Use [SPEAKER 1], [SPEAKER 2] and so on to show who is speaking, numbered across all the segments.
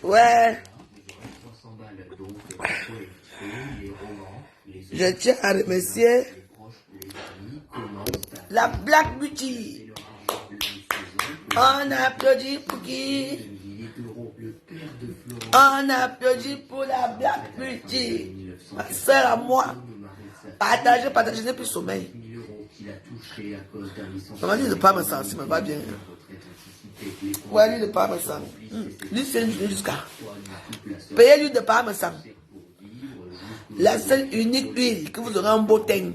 [SPEAKER 1] Ouais. Je tiens à remercier la Black Beauty. On applaudit pour qui? On applaudit pour la Black Beauty. Ma soeur à moi. Partagez, je n'ai plus sommeil. Maman dit de pas me sentir, ça me va bien. Ouais, lui de pas me sentir. Lui c'est une journée jusqu'à. Payez-lui de pas me sentir. La seule unique huile que vous aurez en beau teint.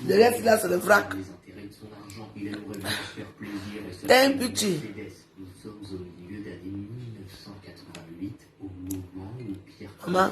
[SPEAKER 1] Le reste là c'est le vrac. Teint Beauty. Maman,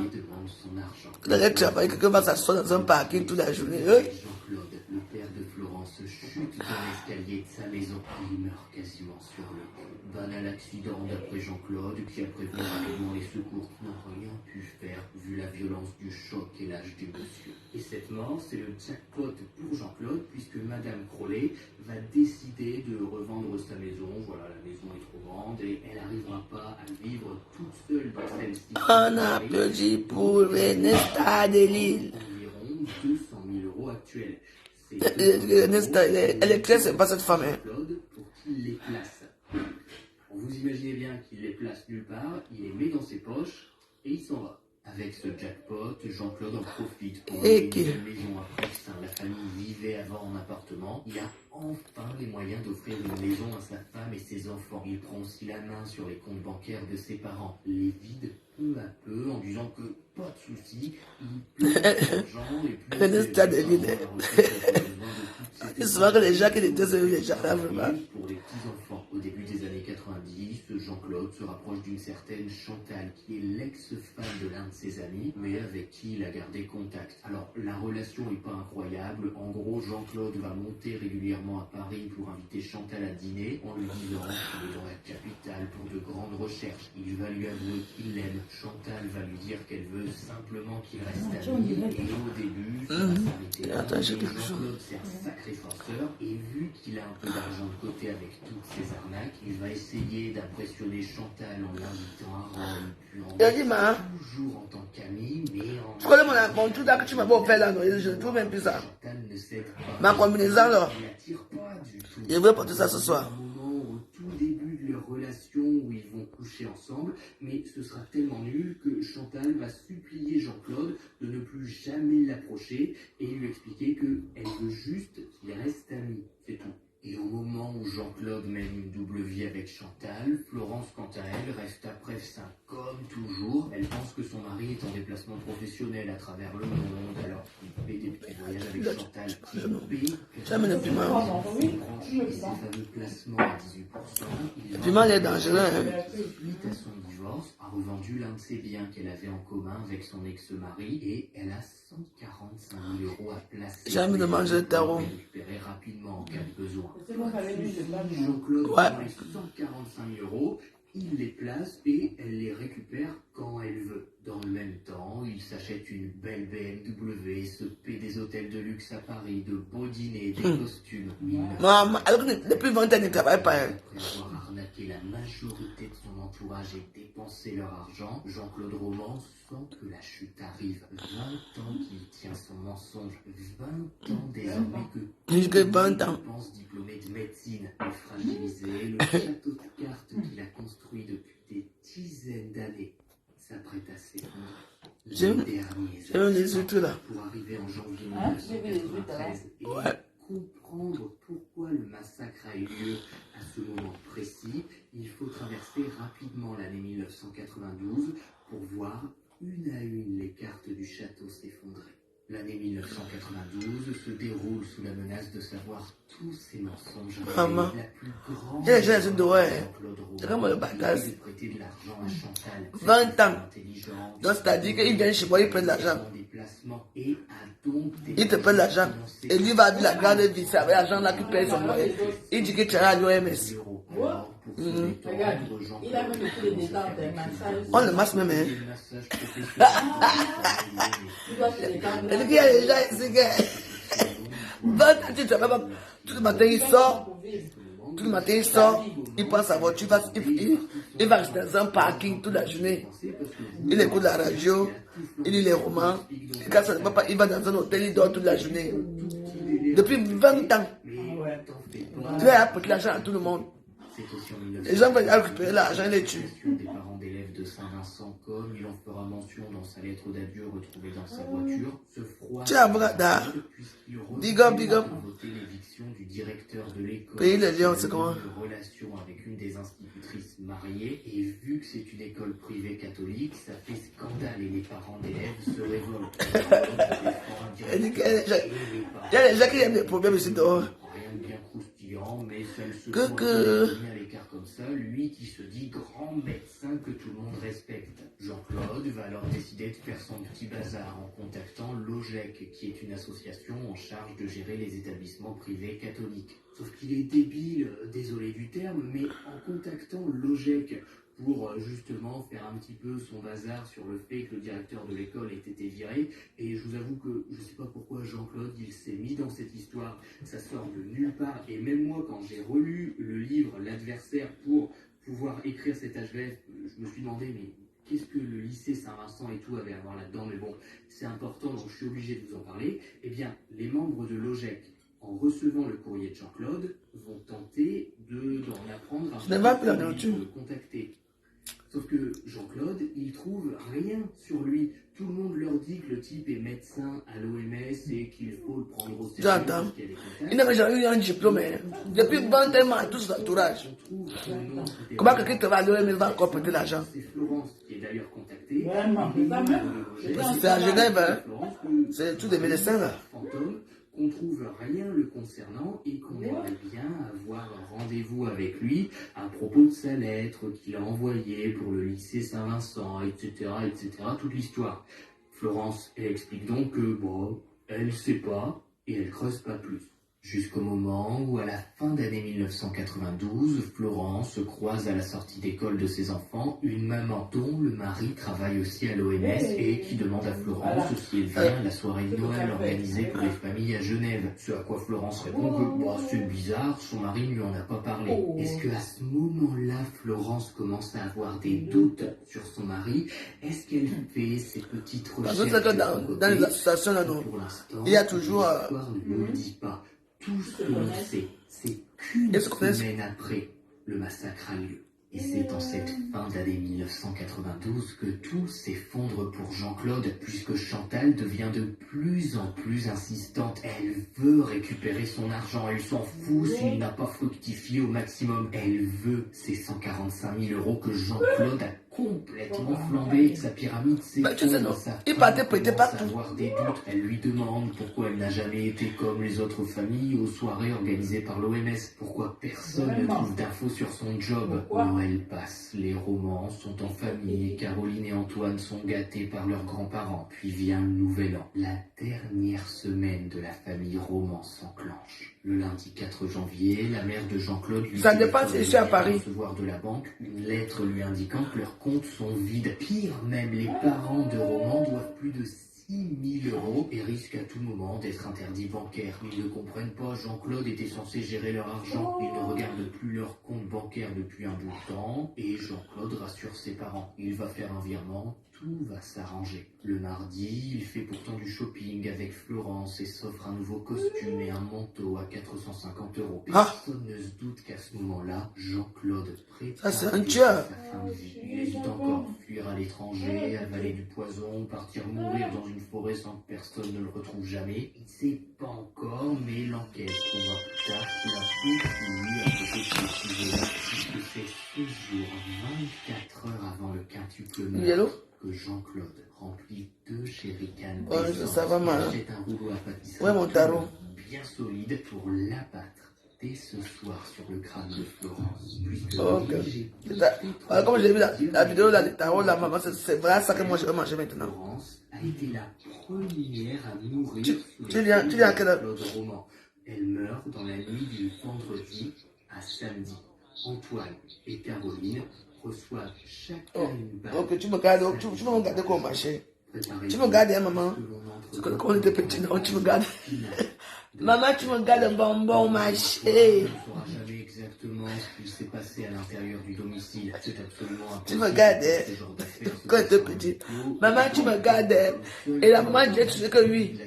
[SPEAKER 1] le reste travaille, quelqu'un va s'asseoir dans un parking toute la journée.
[SPEAKER 2] Jean-Claude, le père de Florence, chute dans l'escalier de sa maison. Il meurt quasiment sur le coup. Banal accident d'après Jean-Claude, qui a prévenu rapidement les secours qui n'ont rien pu faire vu la violence du choc et l'âge du monsieur. Et cette mort, c'est le jackpot pour Jean-Claude, puisque Madame Crowley va décider de revendre sa maison. Voilà, la maison est trop grande et elle n'arrivera pas à vivre toute seule dans celle-ci.
[SPEAKER 1] On applaudit pour Renesta de Lille.
[SPEAKER 2] Environ 200 000 euros actuels.
[SPEAKER 1] Elle est très sympa cette femme. Hein.
[SPEAKER 2] Claude pour qu'il les place. Vous imaginez bien qu'il les place nulle part, il les met dans ses poches et il s'en va. Avec ce jackpot, Jean-Claude en profite pour louer une maison à Proxin. La famille vivait avant en appartement. Il a enfin les moyens d'offrir une maison à sa femme et ses enfants. Il prend aussi la main sur les comptes bancaires de ses parents, les vide peu à peu en disant que pas de souci, il peut l'argent et plus
[SPEAKER 1] c'est souvent que les gens qui étaient sur les gens là vraiment.
[SPEAKER 2] Pour les petits-enfants, au début des années 90, Jean-Claude se rapproche d'une certaine Chantal, qui est l'ex-femme de l'un de ses amis, mais avec qui il a gardé contact. Alors, la relation n'est pas incroyable. En gros, Jean-Claude va monter régulièrement à Paris pour inviter Chantal à dîner, en lui disant qu'il est dans la capitale pour de grandes recherches. Il va lui avouer qu'il l'aime. Chantal va lui dire qu'elle veut simplement qu'il reste ami, et au début, ça va s'arrêter là. Jean-Claude, c'est un sacré farceur, et vu qu'il a un peu d'argent de côté avec toutes ces arnaques, il va essayer d'impressionner Chantal en l'invitant à Rome, puis en toujours en tant qu'ami, mais en...
[SPEAKER 1] Tu connais mon truc là que tu m'as pas offert là, non? Je ne trouve même plus ça.
[SPEAKER 2] Chantal ne cède pas.
[SPEAKER 1] Ma combinaison là.
[SPEAKER 2] Il n'attire pas du tout.
[SPEAKER 1] Je vais porter ça ce soir.
[SPEAKER 2] Un moment au tout début de leur relation où ils vont coucher ensemble, mais ce sera tellement nul que Chantal va supplier Jean-Claude de ne plus jamais l'approcher et lui expliquer qu'elle veut juste qu'il reste ami, c'est tout. Et au moment où Jean-Claude mène une double vie avec Chantal, Florence, quant à elle, reste après ça comme toujours. Elle pense que son mari est en déplacement professionnel à travers le monde, alors qu'il fait des petits voyages avec Chantal.
[SPEAKER 1] Jamais le piment.
[SPEAKER 2] Et ses fameux placements à 18%.
[SPEAKER 1] Le piment est dangereux. Hein.
[SPEAKER 2] Suite à son divorce, a revendu l'un de ses biens qu'elle avait en commun avec son ex-mari et elle a 145 000 euros à placer.
[SPEAKER 1] Jamais de manger le tarot.
[SPEAKER 2] Récupérer rapidement en cas de besoin. Jean-Claude prend les 145 000 euros, il les place et elle les récupère quand elle veut. Dans le même temps, il s'achète une belle BMW, se paie des hôtels de luxe à Paris, de beaux dîners, des costumes.
[SPEAKER 1] Maman, alors que depuis 20 ans, il ne travaille pas. Hein.
[SPEAKER 2] Après avoir arnaqué la majorité de son entourage et dépensé leur argent, Jean-Claude Roman sent que la chute arrive. 20 ans qu'il tient son mensonge. 20 ans désormais que
[SPEAKER 1] 20 ans.
[SPEAKER 2] pense diplômé de médecine, fragilisé, le château de cartes qu'il a construit depuis des dizaines d'années s'apprête à s'effondrer.
[SPEAKER 1] J'aime les autres là.
[SPEAKER 2] Pour arriver en janvier 1993 et comprendre pourquoi le massacre a eu lieu à ce moment précis, il faut traverser rapidement l'année 1992 pour voir une à une les cartes du château s'effondrer. L'année 1992 se déroule sous la menace de savoir tous ces mensonges.
[SPEAKER 1] Maman,
[SPEAKER 2] la plus grande
[SPEAKER 1] il y a des gens qui sont c'est comme le bagasse. 20 ans. Donc c'est-à-dire qu'ils viennent chez moi, ils prennent l'argent. Ils te prennent l'argent. Et lui va vivre la grande vie, c'est avec l'argent là qui paye son loyer. Il dit que tu as à l'OMS.
[SPEAKER 3] Regarde, il a même tous les détails des massages.
[SPEAKER 1] On le masse même, hein.
[SPEAKER 3] Il doit se détendre.
[SPEAKER 1] Il dit qu'il y a des gens ici qui... 20 ans, tu travailles pas. Tout le matin, il sort. Tout le matin, il sort, il prend sa voiture, il va rester dans un parking toute la journée. Il écoute la radio, il lit les romans. Et quand ça ne va pas, il va dans un hôtel, il dort toute la journée. Depuis 20 ans. Il a apporté l'argent à tout le monde. Les gens veulent récupérer l'argent, ils les tuent.
[SPEAKER 2] Des parents d'élèves de Saint-Vincent, comme il en fera mention dans sa lettre d'adieu retrouvée dans sa voiture, ce froid.
[SPEAKER 1] Tiens, Brada. Big up, big up.
[SPEAKER 2] L'éviction du directeur de l'école.
[SPEAKER 1] Pays les lions, c'est comment?
[SPEAKER 2] Relation avec une des institutrices mariées, et vu que c'est une école privée catholique, ça fait scandale et les parents d'élèves se révoltent.
[SPEAKER 1] Il y a des gens qui aiment les problèmes ici dehors.
[SPEAKER 2] Rien de bien croustillant, mais celle se met à l'écart comme ça, lui qui se dit grand médecin que tout le monde respecte. Jean-Claude va alors décider de faire son petit bazar en contactant l'OGEC, qui est une association en charge de gérer les établissements privés catholiques. Sauf qu'il est débile, désolé du terme, mais en contactant l'OGEC pour justement faire un petit peu son bazar sur le fait que le directeur de l'école ait été viré. Et je vous avoue que je ne sais pas pourquoi Jean-Claude il s'est mis dans cette histoire, ça sort de nulle part. Et même moi, quand j'ai relu le livre L'adversaire pour pouvoir écrire cet HVF, je me suis demandé mais qu'est-ce que le lycée Saint-Vincent et tout avait à voir là-dedans. Mais bon, c'est important, donc je suis obligé de vous en parler. Eh bien, les membres de l'OGEC, en recevant le courrier de Jean-Claude, vont tenter d'en apprendre à le contacter. Sauf que Jean-Claude, il trouve rien sur lui. Tout le monde leur dit que le type est médecin à l'OMS et qu'il faut le prendre au sérieux.
[SPEAKER 1] J'entends. Il n'avait jamais eu un diplôme. Depuis 20 ans, à tout son entourage. Comment quelqu'un qui va à l'OMS va encore prêter l'argent?
[SPEAKER 2] C'est Florence qui est d'ailleurs contactée.
[SPEAKER 1] C'est à Genève, hein? C'est tous des médecins là.
[SPEAKER 2] Fantôme, qu'on trouve rien le concernant et qu'on aimerait bien avoir un rendez-vous avec lui à propos de sa lettre qu'il a envoyée pour le lycée Saint-Vincent, etc., etc., toute l'histoire. Florence, elle explique donc que, bon, elle sait pas et elle creuse pas plus. Jusqu'au moment où, à la fin d'année 1992, Florence croise à la sortie d'école de ses enfants une maman dont le mari travaille aussi à l'OMS et qui demande à Florence si elle vient à la soirée de Noël organisée pour les familles à Genève. Ce à quoi Florence répond que bah, c'est bizarre, son mari ne lui en a pas parlé. Est-ce qu'à ce moment-là, Florence commence à avoir des doutes sur son mari? Est-ce qu'elle fait ses petites recherches
[SPEAKER 1] dans les associations là,
[SPEAKER 2] pour l'instant,
[SPEAKER 1] il y a toujours
[SPEAKER 2] l'histoire ne le dit pas. Tout ce que l'on sait, c'est qu'une semaine après, le massacre a lieu. Et c'est en cette fin d'année 1992 que tout s'effondre pour Jean-Claude, puisque Chantal devient de plus en plus insistante. Elle veut récupérer son argent, elle s'en fout s'il n'a pas fructifié au maximum. Elle veut ces 145 000 € que Jean-Claude a complètement flambé. Sa pyramide s'effondre,
[SPEAKER 1] il partait prêter partout.
[SPEAKER 2] Avoir des doutes. Elle lui demande pourquoi elle n'a jamais été comme les autres familles aux soirées organisées par l'OMS. Pourquoi personne ne trouve d'infos sur son job. Noël passe, les romans sont en famille, Caroline et Antoine sont gâtés par leurs grands-parents. Puis vient le nouvel an. La dernière semaine de la famille Roman s'enclenche. Le lundi 4 janvier, la mère de Jean-Claude lui
[SPEAKER 1] ça dépasse ici à Paris.
[SPEAKER 2] Recevoir de la banque une lettre lui indiquant que leurs comptes sont vides. Pire même, les parents de Roman doivent plus de 6 000 € et risquent à tout moment d'être interdits bancaires. Ils ne comprennent pas, Jean-Claude était censé gérer leur argent. Ils ne regardent plus leur compte bancaire depuis un bout de temps. Et Jean-Claude rassure ses parents. Il va faire un virement, tout va s'arranger. Le mardi, il fait pourtant du shopping avec Florence et s'offre un nouveau costume et un manteau à 450 €. Personne ne se doute qu'à ce moment-là, Jean-Claude prépare
[SPEAKER 1] c'est un tueur.
[SPEAKER 2] sa fin de vie. Il hésite encore, fuir à l'étranger, avaler du poison, partir mourir dans une forêt sans que personne ne le retrouve jamais. Il ne sait pas encore, mais l'enquête trouvera plus tard qu'il a beaucoup à côté de ce sujet-là, puisque c'est ce jour, 24 heures avant le quintuple meurtre, que Jean-Claude remplit 2 jerrycans achète un rouleau à pâtisserie bien solide pour l'abattre dès ce soir sur le crâne de Florence.
[SPEAKER 1] Comme j'ai vu la vidéo là, les tarots, la maman, c'est vrai ça que moi je vais manger maintenant.
[SPEAKER 2] Florence a été la première à mourir
[SPEAKER 1] tu viens à quelle heure?
[SPEAKER 2] Roman. Elle meurt dans la nuit du vendredi à samedi. Antoine et Caroline reçoivent chacun une balle.
[SPEAKER 1] Ok, tu me regardes, tu me regardes comment marcher. Tu me regardes, hein, maman. Quand on était petit, non, tu me regardes. Maman, tu me regardes le bonbon marcher.
[SPEAKER 2] On ne saura jamais exactement exactement ce qui s'est passé à l'intérieur du domicile. C'est absolument impossible.
[SPEAKER 1] Tu me regardais quand tu étais petit. Maman, tu me regardais. Et la maman disait, tu sais que oui.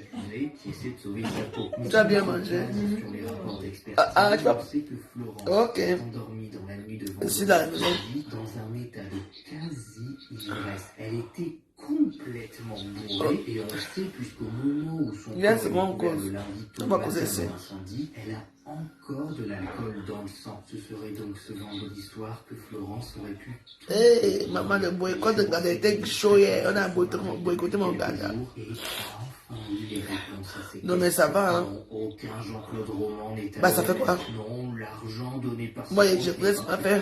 [SPEAKER 2] Qui essaie de sauver sa peau.
[SPEAKER 1] Tu as bien mangé.
[SPEAKER 2] Sur les rapports d'expertise,
[SPEAKER 1] Ah, tu vas.
[SPEAKER 2] on sait que Florence,
[SPEAKER 1] Ok.
[SPEAKER 2] endormie dans la nuit de
[SPEAKER 1] Je suis dans la maison.
[SPEAKER 2] dans un état de quasi-ivresse. Elle était complètement bourrée et on sait puisqu'au moment où son
[SPEAKER 1] Bien,
[SPEAKER 2] corps
[SPEAKER 1] c'est
[SPEAKER 2] est
[SPEAKER 1] bon,
[SPEAKER 2] découvert
[SPEAKER 1] cause.
[SPEAKER 2] le lundi
[SPEAKER 1] On
[SPEAKER 2] tôt
[SPEAKER 1] va
[SPEAKER 2] matin
[SPEAKER 1] causer
[SPEAKER 2] dans
[SPEAKER 1] ça.
[SPEAKER 2] l'incendie, elle a encore de l'alcool dans le sang. Ce serait donc ce vendredi soir que Florence aurait pu
[SPEAKER 1] Hé, maman, le boycott de Gada était chaud hier. On a boycotté mon Gada. Non, mais ça va, hein.
[SPEAKER 2] Aucun Jean-Claude Roman n'est
[SPEAKER 1] Bah, ça fait quoi?
[SPEAKER 2] Non, l'argent donné par
[SPEAKER 1] Moi, je voulais ce qu'on faire.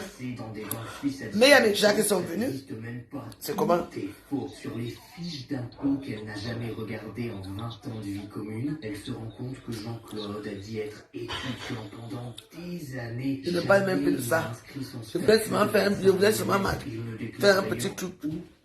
[SPEAKER 1] Mais il y a des gens qui sont venus. C'est comment?
[SPEAKER 2] Sur les fiches d'impôts qu'elle n'a jamais regardées en 20 ans de vie commune, elle se rend compte que Jean-Claude a dit être étudiant pendant des années.
[SPEAKER 1] Je ne parle même plus de ça. Je voulais seulement faire un petit truc.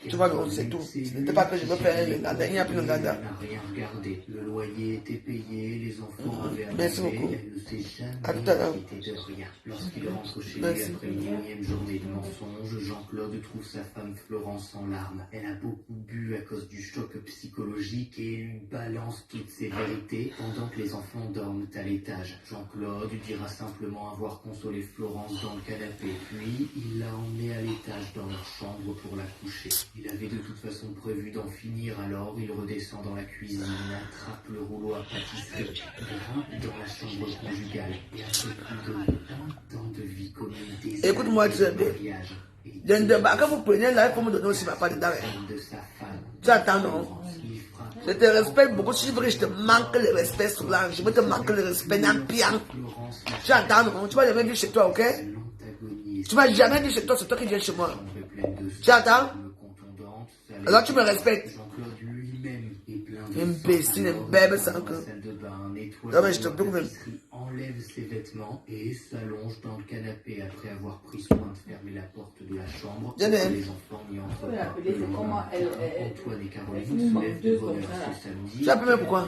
[SPEAKER 1] Tu vois, non, c'est tout. Ce n'était pas que je veux faire le Gada. Il n'y a plus de Gada.
[SPEAKER 2] Elle n'a rien regardé. Le loyer était payé, les enfants avaient à
[SPEAKER 1] Merci
[SPEAKER 2] manger,
[SPEAKER 1] beaucoup.
[SPEAKER 2] elle ne s'est jamais
[SPEAKER 1] À tout à l'heure.
[SPEAKER 2] inquiétée de rien. Lorsqu'il rentre chez lui
[SPEAKER 1] Merci.
[SPEAKER 2] après une énième journée de mensonges, Jean-Claude trouve sa femme Florence en larmes. Elle a beaucoup bu à cause du choc psychologique et lui balance toutes ses vérités pendant que les enfants dorment à l'étage. Jean-Claude dira simplement avoir consolé Florence dans le canapé, puis il l'a emmenée à l'étage dans leur chambre pour la coucher. Il avait de toute façon prévu d'en finir, alors il redescend dans la cuisine, attrape le rouleau à pâtisserie, grimpe dans la chambre conjugale et après plus de 20 ans de vie commune, des
[SPEAKER 1] Écoute-moi,
[SPEAKER 2] années
[SPEAKER 1] tu
[SPEAKER 2] de
[SPEAKER 1] sais bien.
[SPEAKER 2] mariage et
[SPEAKER 1] Il y a une débat. Quand vous prenez là, il faut me donner aussi ma part dedans.
[SPEAKER 2] de sa femme.
[SPEAKER 1] Tu attends, non?
[SPEAKER 2] Il frappe
[SPEAKER 1] Je te respecte beaucoup. Si je te manque le respect sur l'âge, je veux te manquer le respect dans le pian.
[SPEAKER 2] Florence,
[SPEAKER 1] Tu attends, non? Tu vas jamais venir chez toi, ok?
[SPEAKER 2] l'antagoniste,
[SPEAKER 1] Tu vas jamais venir chez toi, c'est toi qui viens chez moi.
[SPEAKER 2] pleine de
[SPEAKER 1] Tu attends?
[SPEAKER 2] contondante,
[SPEAKER 1] Alors tu me respectes.
[SPEAKER 2] Jean-Claude lui-même est plein de
[SPEAKER 1] Imbécile, un bébé sans que.
[SPEAKER 2] salle de bain, nettoie
[SPEAKER 1] Non, mais je te peux même.
[SPEAKER 2] enlève ses vêtements et s'allonge dans le canapé après avoir pris soin de fermer la porte de la chambre.
[SPEAKER 1] Bien, bien.
[SPEAKER 2] Les enfants n'y entrent
[SPEAKER 3] Faut
[SPEAKER 2] pas.
[SPEAKER 3] l'appeler, c'est comment elle-
[SPEAKER 2] Antoine et
[SPEAKER 3] elle
[SPEAKER 2] Caroline
[SPEAKER 3] finit
[SPEAKER 2] se lèvent de
[SPEAKER 3] menteuse
[SPEAKER 2] bonne
[SPEAKER 3] comme
[SPEAKER 2] heure
[SPEAKER 3] ça.
[SPEAKER 2] ce samedi.
[SPEAKER 1] Tu l'appelles pourquoi?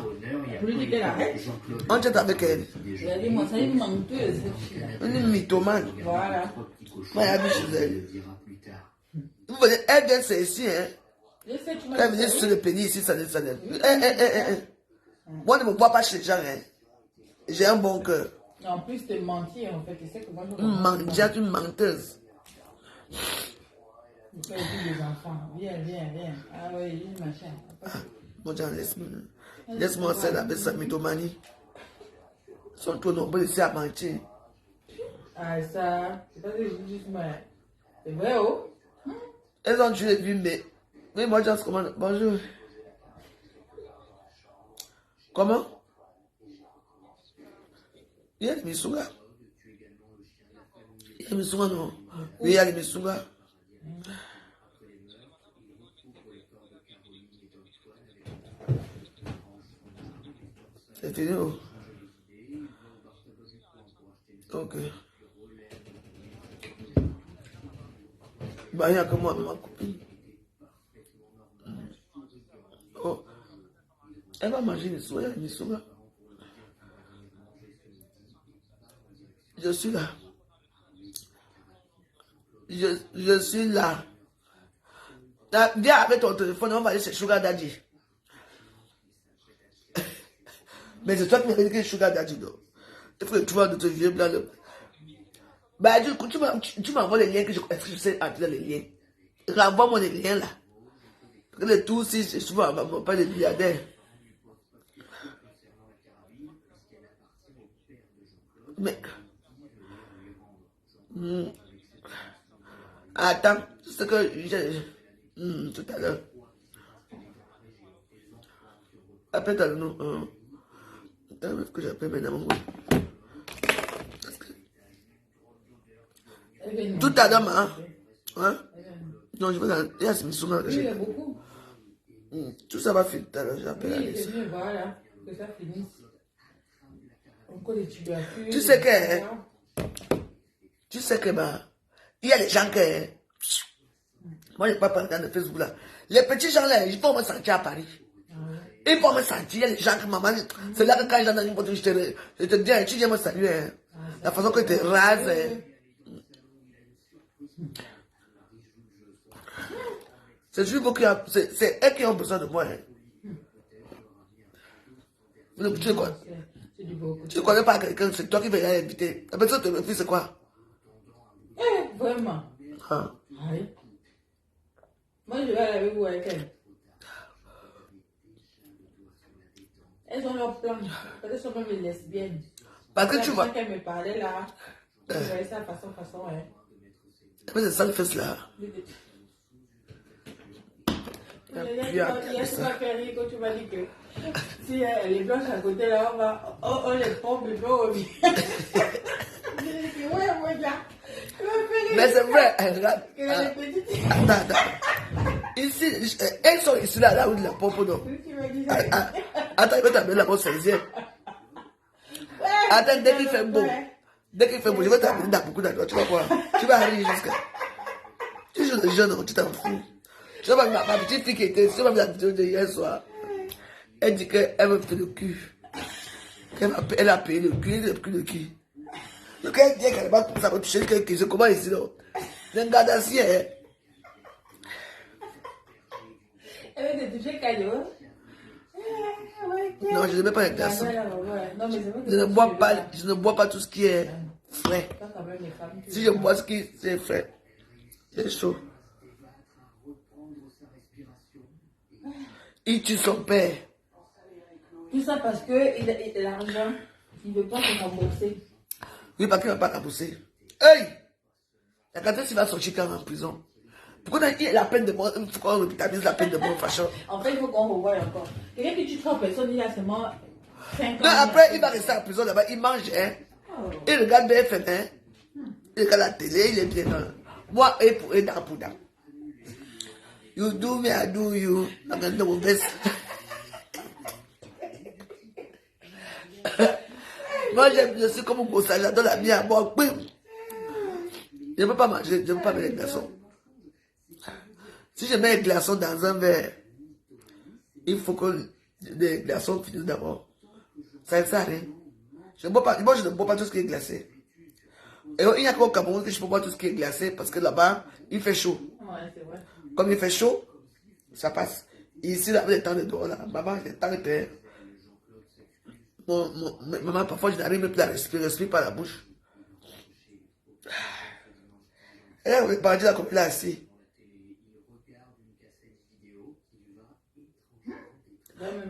[SPEAKER 3] Pour lui dire qu'elle arrête.
[SPEAKER 2] Jean-Claude
[SPEAKER 1] On est avec elle.
[SPEAKER 3] Il a dit, moi, ça, une menteuse, cette fille-là.
[SPEAKER 1] Une mythomane.
[SPEAKER 3] Voilà.
[SPEAKER 2] trois petits cochons.
[SPEAKER 1] Moi, elle habite chez
[SPEAKER 2] Elle
[SPEAKER 1] elle.
[SPEAKER 2] le dira plus tard.
[SPEAKER 1] Vous voyez, elle vient, c'est ici, hein.
[SPEAKER 3] Je sais, tu m'as
[SPEAKER 1] Quand elle vient
[SPEAKER 3] dit,
[SPEAKER 1] sur le pénis ici, ça ne. Moi, ne me bois pas chez les gens, hein. J'ai un bon cœur.
[SPEAKER 3] en plus de mentir, en fait, tu sais que moi, je
[SPEAKER 1] Une mendiante, une menteuse.
[SPEAKER 3] Il faut aider les enfants. Viens. Ah oui, une machin.
[SPEAKER 1] Mon Dieu, laisse-moi celle avec sa mythomanie. Ils sont trop nombreux ici à mentir.
[SPEAKER 3] Ah, ça, c'est pas que je dis juste moi. C'est vrai, oh?
[SPEAKER 1] Elles ont tué vu, mais. Oui, moi, je comment. Bonjour. Comment? Il y a les Missouga. Il y a les Missouga, non? Oui, il y a les Missouga. C'est fini, oh. Ok. Bah, il y a que moi, ma copine. Oh. Elle va manger les soins, les soins. Je suis là. Je suis là. Viens avec ton téléphone, on va aller chez Sugar Daddy. Mais c'est toi qui m'as dit que Sugar Daddy, non? Il faut que tu vois de te vieux blanc. Bah, du coup, tu m'envoies les liens que je sais entrer les liens. Renvoie-moi les liens là. Le tout, si c'est souvent, on va pas les milliardaires. Mais. Attends, c'est que tout à l'heure. Appelle-toi le nom. Attends, est-ce que j'appelle maintenant mon tout à l'heure, hein? Non, je vais dans. Il y a ce souvent que
[SPEAKER 3] Oui, il y
[SPEAKER 1] j'ai.
[SPEAKER 3] a beaucoup.
[SPEAKER 1] Tout ça va finir tout à l'heure, j'appelle
[SPEAKER 3] Oui,
[SPEAKER 1] Alice.
[SPEAKER 3] c'est mieux, voilà. Que ça finisse. Encore des tubercules.
[SPEAKER 1] Tu sais que. Tu sais que, bah. Il y a des gens que. Moi, je n'ai pas parlé dans le Facebook là. Les petits gens là, ils vont me sentir à Paris. Ils vont me sentir. Il y a des gens que maman. C'est là que quand ils sont dans une voiture, je te dis, tu viens me saluer. La façon que tu es rase. C'est toujours vous qui c'est eux qui ont besoin de moi. Hein. Tu quoi? Tu ne connais pas quelqu'un, c'est toi qui vas inviter. La personne te refuse, c'est quoi?
[SPEAKER 3] Vraiment.
[SPEAKER 1] Ah.
[SPEAKER 3] Oui. Moi, je vais aller avec vous avec elle. Elles ont leur plan. Peut-être sont même les lesbiennes.
[SPEAKER 1] Parce que tu vois.
[SPEAKER 3] Qu'elle me parlait là. Je voyais ça façon. Hein.
[SPEAKER 1] C'est ça le fait là.
[SPEAKER 3] Il y a ce qui va faire rire quand tu m'as dit que si elle est blanche à côté là, on les pompe et puis on revient. Ouais, là.
[SPEAKER 1] Mais c'est vrai, attends. Ici, elles sont ici là où il y a la pompe, non? Attends, il va t'amener la pompe 16e. Attends, dès qu'il fait beau, je vais t'amener dans beaucoup d'endroits, tu vas voir. Tu vas arriver jusqu'à. Tu joues de jeune, tu t'en fous. Tu vois, ma petite fille qui était sur ma vidéo de hier soir, elle dit qu'elle me fait le cul. Elle a payé le cul, le cul. Donc elle dit qu'elle va ça va toucher quelqu'un, je comment ici, non? C'est un gars d'ancien, hein?
[SPEAKER 3] Elle va te toucher Caillot.
[SPEAKER 1] Non, je ne mets pas les glaçons. Je ne bois pas tout ce qui est frais. Si je bois ce qui est frais, c'est chaud. Il tue son père.
[SPEAKER 3] Tout ça parce que l'argent, il ne veut pas se rembourser.
[SPEAKER 1] Oui, parce qu'il ne va pas rembourser. Hey! La quantité, il va sortir quand en prison. Pourquoi il y a la peine de mort? Pourquoi on établit la peine de mort, façon?
[SPEAKER 3] En fait, il faut qu'on revoie encore. Quelqu'un qui tue 3 personnes, il a seulement 5 ans.
[SPEAKER 1] Non, après, il va rester en prison là-bas. Il mange, hein? Il regarde BFM, hein? Il regarde la télé, il est bien. Moi, et pour et dans. You do me, I do you. I'm going to do my best. Moi, je suis comme un gros sage, j'adore la mienne à boire. Je ne peux pas manger, je ne peux pas mettre les glaçons. Si je mets les glaçons dans un verre, il faut que les glaçons finissent d'abord. Ça ne sert à rien. Moi, je ne bois pas tout ce qui est glacé. Et il n'y a qu'au Cameroun que je peux boire tout ce qui est glacé parce que là-bas, il fait chaud.
[SPEAKER 3] Ouais, c'est vrai.
[SPEAKER 1] Comme il fait chaud, ça passe. Ici, là, avec les temps de dehors, là, maman, les temps de terre. Maman, parfois, je n'arrive même plus à respirer, respire par la bouche. Elle a répandu là comme il est assis.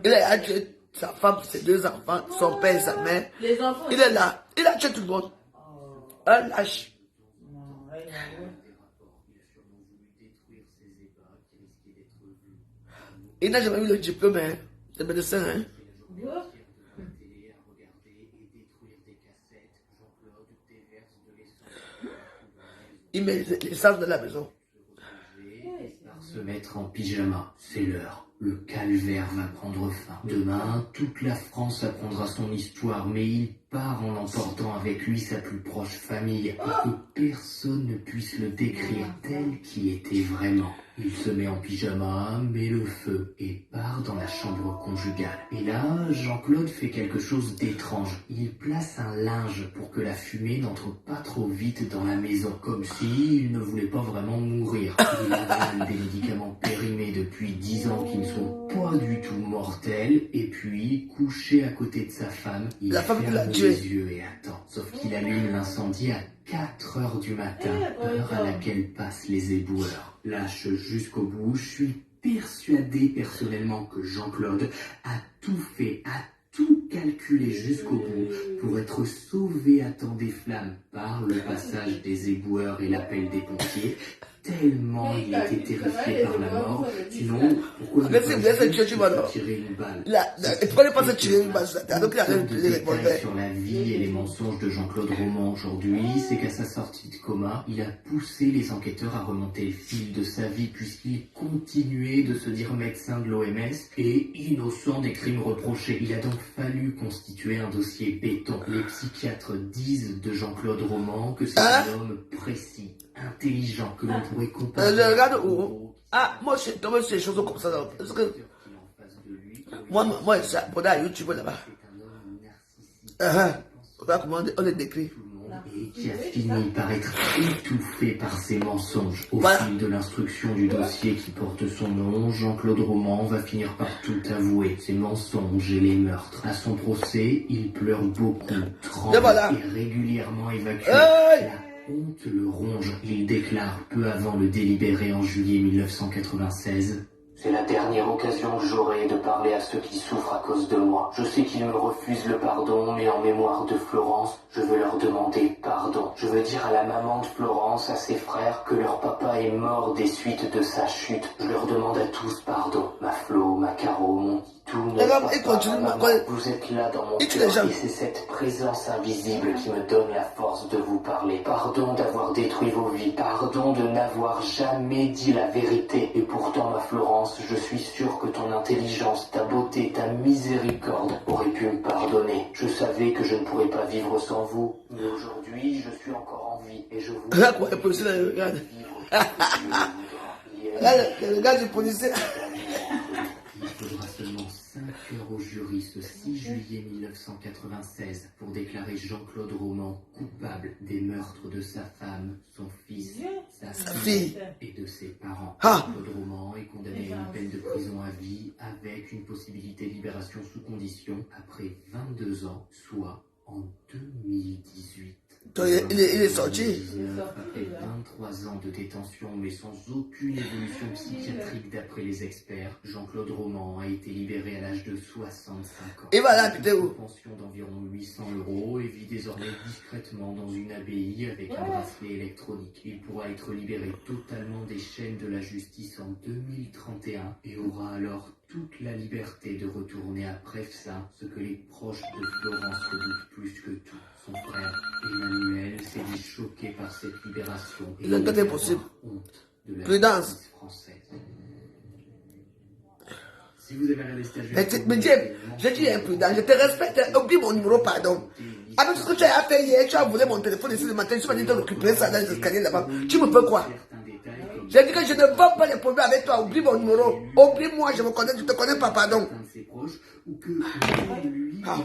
[SPEAKER 1] Il a tué sa femme, ses 2 enfants, son père et sa mère.
[SPEAKER 3] Les enfants.
[SPEAKER 1] Il est là. Il a tué tout le monde. Un lâche. Il n'a jamais eu le diplôme de médecin. Hein. Il met l'essence dans la maison.
[SPEAKER 2] Se mettre en pyjama, c'est l'heure. Le calvaire va prendre fin. Demain, toute la France apprendra son histoire, mais il part en emportant avec lui sa plus proche famille, pour que personne ne puisse le décrire tel qu'il était vraiment. Il se met en pyjama, met le feu et part dans la chambre conjugale. Et là, Jean-Claude fait quelque chose d'étrange. Il place un linge pour que la fumée n'entre pas trop vite dans la maison, comme s'il ne voulait pas vraiment mourir. Il avale des médicaments périmés depuis 10 ans qui ne sont pas du tout mortels, et puis, couché à côté de sa femme, il ferme les yeux et attend. Sauf qu'il allume l'incendie à 4 heures du matin, heure à laquelle passent les éboueurs. Lâche jusqu'au bout, je suis persuadé personnellement que Jean-Claude a tout fait, a tout calculé jusqu'au bout pour être sauvé à temps des flammes par le passage des éboueurs et l'appel des pompiers. Tellement il était terrifié par la mort. Sinon, pourquoi ne pas tirer une balle?
[SPEAKER 1] Pourquoi ne pas tirer une balle?
[SPEAKER 2] Donc, détail sur la vie et les mensonges de Jean-Claude Roman aujourd'hui, c'est qu'à sa sortie de coma, il a poussé les enquêteurs à remonter le fil de sa vie puisqu'il continuait de se dire médecin de l'OMS et innocent des crimes reprochés. Il a donc fallu constituer un dossier béton. Les psychiatres disent de Jean-Claude Roman que c'est un homme précis, intelligent, que l'on pourrait comparer.
[SPEAKER 1] Regarde où. Ah, moi, je suis tombé sur des choses comme ça. Parce que moi, je suis abonné à YouTube là-bas. Regarde comment on les décrit.
[SPEAKER 2] et qui a fini par être étouffé par ses mensonges. Au
[SPEAKER 1] Voilà.
[SPEAKER 2] fil de l'instruction du dossier qui porte son nom, Jean-Claude Roman va finir par tout avouer, ses mensonges et les meurtres. À son procès, il pleure beaucoup, tremble
[SPEAKER 1] Et voilà.
[SPEAKER 2] et régulièrement évacué.
[SPEAKER 1] Hey!
[SPEAKER 2] La honte le ronge. Il déclare peu avant le délibéré en juillet 1996. C'est la dernière occasion que j'aurai de parler à ceux qui souffrent à cause de moi. Je sais qu'ils me refusent le pardon, mais en mémoire de Florence, je veux leur demander pardon. Je veux dire à la maman de Florence, à ses frères, que leur papa est mort des suites de sa chute. Je leur demande à tous pardon. Ma Flo, ma Caro, mon Titou, mon
[SPEAKER 1] Regarde,
[SPEAKER 2] papa,
[SPEAKER 1] il continue,
[SPEAKER 2] ma maman,
[SPEAKER 1] quoi.
[SPEAKER 2] vous êtes là dans mon
[SPEAKER 1] Et tu les
[SPEAKER 2] cœur,
[SPEAKER 1] gens.
[SPEAKER 2] et c'est cette présence invisible qui me donne la force de vous parler. Pardon d'avoir détruit vos vies, pardon de n'avoir jamais dit la vérité. Et pourtant, ma Florence, je suis sûr que ton intelligence, ta beauté, ta miséricorde auraient pu me pardonner. Je savais que je ne pourrais pas vivre sans vous, mais aujourd'hui, je suis encore en vie, et je vous...
[SPEAKER 1] Regarde quoi, le policier, là, regarde. Regarde, le gars du policier.
[SPEAKER 2] Il faudra seulement 5 heures au jury ce 6 juillet 1996 pour déclarer Jean-Claude Roman coupable des meurtres de sa femme, son fils, sa fille et de ses parents.
[SPEAKER 1] Ah.
[SPEAKER 2] Jean-Claude Roman est condamné à une peine de prison à vie avec une possibilité de libération sous condition après 22 ans, soit en 2018.
[SPEAKER 1] Il est sorti.
[SPEAKER 2] Après 23 ans de détention, mais sans aucune évolution psychiatrique d'après les experts, Jean-Claude Roman a été libéré à l'âge de 65 ans.
[SPEAKER 1] Et voilà, putain, où?
[SPEAKER 2] Une pension d'environ 800 € et vit désormais discrètement dans une abbaye avec un bracelet électronique. Il pourra être libéré totalement des chaînes de la justice en 2031 et aura alors toute la liberté de retourner à Prefsa, ce que les proches de Florence redoutent plus que tout. Son frère, Emmanuel, s'est dit choqué par cette libération et
[SPEAKER 1] Il a
[SPEAKER 2] il
[SPEAKER 1] tout impossible.
[SPEAKER 2] honte de la
[SPEAKER 1] Prudence.
[SPEAKER 2] justice française. Si vous avez regardé cette
[SPEAKER 1] Mais dis, je dis imprudent, je te respecte, oublie mon numéro, pardon. Avec ce que tu as fait hier, tu as volé mon téléphone ici le matin, tu m'as dit de récupérer ça dans les escaliers là-bas. Tu me peux quoi? J'ai dit que je ne veux pas les problèmes avec toi, oublie mon numéro. Oublie-moi, je me connais, je te connais pas, pardon. Ah.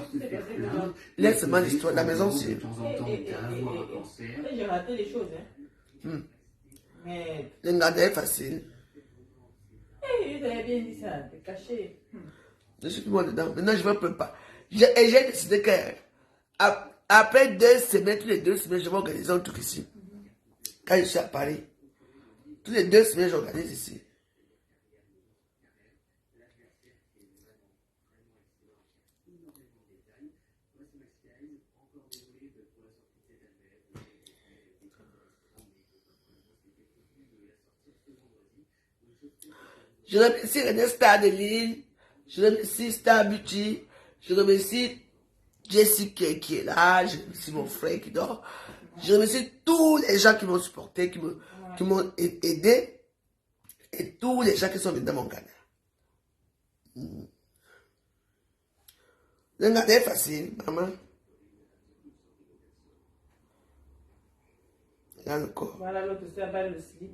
[SPEAKER 1] Laisse-moi l'histoire de la maison, c'est...
[SPEAKER 3] J'ai raté les choses, hein. Mais...
[SPEAKER 1] L'engagement est facile.
[SPEAKER 3] Vous avez bien dit ça, t'es caché.
[SPEAKER 1] Je suis tout le monde dedans. Maintenant, je ne veux pas. Et j'ai décidé que après 2 semaines, tous les 2 semaines, je vais organiser un truc ici. Quand je suis à Paris, tous les 2 semaines, j'organise ici. Je remercie René Star de Lille, je remercie Star Beauty, je remercie Jessica qui est là, je remercie mon frère qui dort, je remercie tous les gens qui m'ont supporté, qui m'ont aidé, et tous les gens qui sont venus dans mon canal. Le canal est facile, maman. Regarde le corps.
[SPEAKER 3] Voilà l'autre, ça va le slip.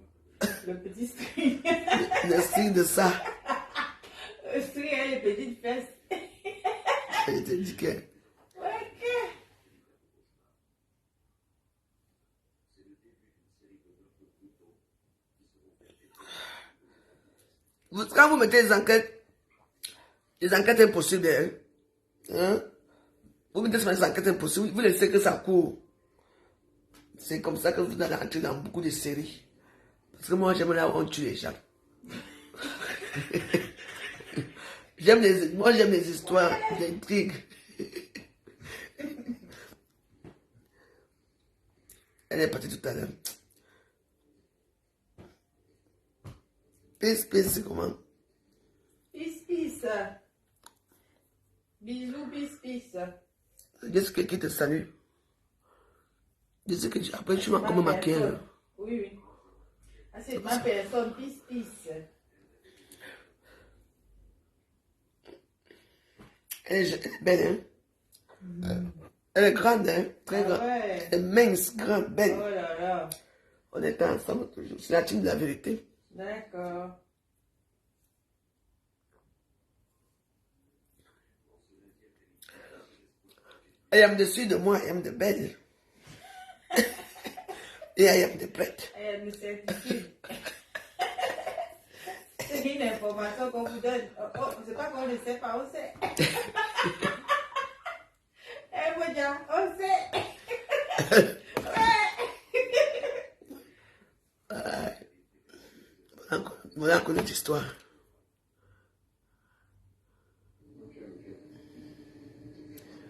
[SPEAKER 3] Le petit string.
[SPEAKER 1] Le style de ça.
[SPEAKER 3] Le string et les petites fesses.
[SPEAKER 1] Je te dis que... Quand vous mettez les enquêtes impossibles, hein, vous mettez sur les enquêtes impossibles, vous laissez que ça court. C'est comme ça que vous allez entrer dans beaucoup de séries. Parce que moi, j'aime là où on tue les gens. Moi, j'aime les histoires d'intrigue. Elle est partie tout à l'heure. Peace, peace, c'est comment?
[SPEAKER 3] Peace, peace. Bisous, peace, peace.
[SPEAKER 1] Jessica qui te salue. Jessica, après tu vas comme maquiller.
[SPEAKER 3] Oui, oui. Ah, c'est ma personne, peace, peace.
[SPEAKER 1] Elle est belle, hein? Elle est grande, hein? Très grande.
[SPEAKER 3] Ouais.
[SPEAKER 1] Elle est mince, grande, belle.
[SPEAKER 3] Oh là là.
[SPEAKER 1] On était ensemble toujours. C'est la team de la vérité.
[SPEAKER 3] D'accord.
[SPEAKER 1] Elle aime de suite de moi, elle aime de belle. Et I am the bread.
[SPEAKER 3] Elle me certifie. C'est une information qu'on vous donne. Oh, c'est pas qu'on ne sait pas, on sait. Eh, mon Dieu, on sait.
[SPEAKER 1] Voilà qu'on a l'histoire.